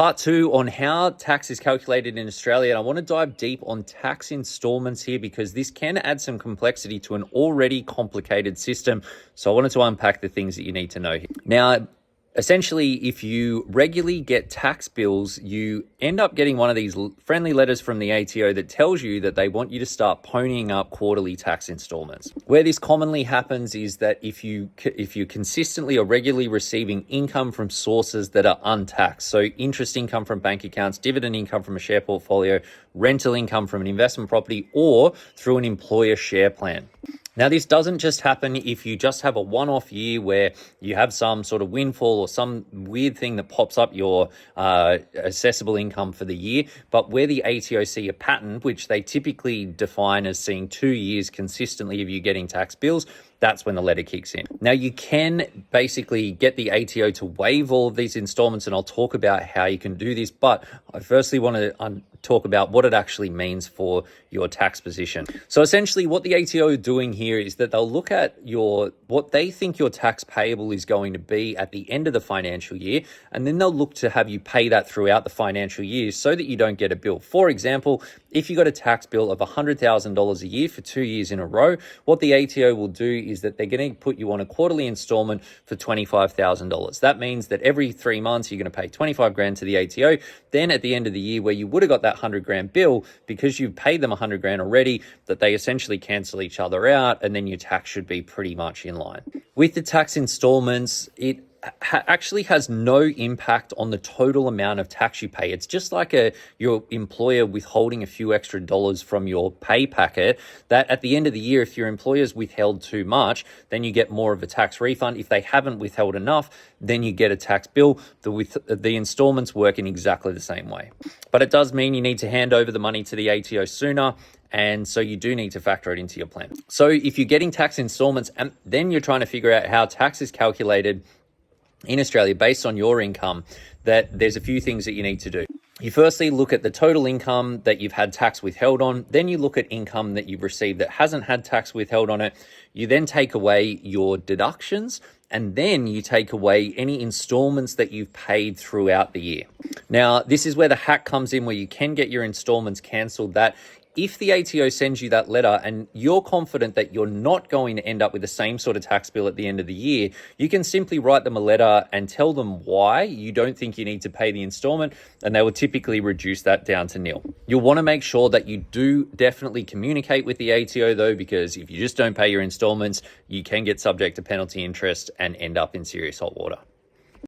Part 2 on how tax is calculated in Australia. And I want to dive deep on tax installments here because this can add some complexity to an already complicated system. So I wanted to unpack the things that you need to know here. Now, essentially, if you regularly get tax bills, you end up getting one of these friendly letters from the ATO that tells you that they want you to start ponying up quarterly tax installments. Where this commonly happens is that if you consistently or regularly receiving income from sources that are untaxed, so interest income from bank accounts, dividend income from a share portfolio, rental income from an investment property, or through an employer share plan. Now, this doesn't just happen if you just have a one-off year where you have some sort of windfall or some weird thing that pops up your assessable income for the year, but where the ATO see a pattern, which they typically define as seeing 2 years consistently of you getting tax bills, that's when the letter kicks in. Now, you can basically get the ATO to waive all of these installments, and I'll talk about how you can do this, but I firstly want to talk about what it actually means for your tax position. So essentially what the ATO are doing here is that they'll look at what they think your tax payable is going to be at the end of the financial year, and then they'll look to have you pay that throughout the financial year so that you don't get a bill. For example, if you got a tax bill of $100,000 a year for 2 years in a row, what the ATO will do is that they're going to put you on a quarterly installment for $25,000. That means that every 3 months, you're going to pay 25 grand to the ATO. Then at the end of the year where you would have got that 100 grand bill, because you've paid them 100 grand already, that they essentially cancel each other out, and then your tax should be pretty much in line. With the tax installments, it actually has no impact on the total amount of tax you pay. It's just like your employer withholding a few extra dollars from your pay packet, that at the end of the year, if your employer's withheld too much, then you get more of a tax refund. If they haven't withheld enough, then you get a tax bill. The installments work in exactly the same way. But it does mean you need to hand over the money to the ATO sooner, and so you do need to factor it into your plan. So if you're getting tax installments and then you're trying to figure out how tax is calculated in Australia based on your income, that there's a few things that you need to do. You firstly look at the total income that you've had tax withheld on. Then you look at income that you've received that hasn't had tax withheld on it. You then take away your deductions, and then you take away any installments that you've paid throughout the year. Now, this is where the hack comes in, where you can get your installments cancelled. That if the ATO sends you that letter and you're confident that you're not going to end up with the same sort of tax bill at the end of the year, you can simply write them a letter and tell them why you don't think you need to pay the installment, and they will typically reduce that down to nil. You'll want to make sure that you do definitely communicate with the ATO though, because if you just don't pay your installments, you can get subject to penalty interest and end up in serious hot water.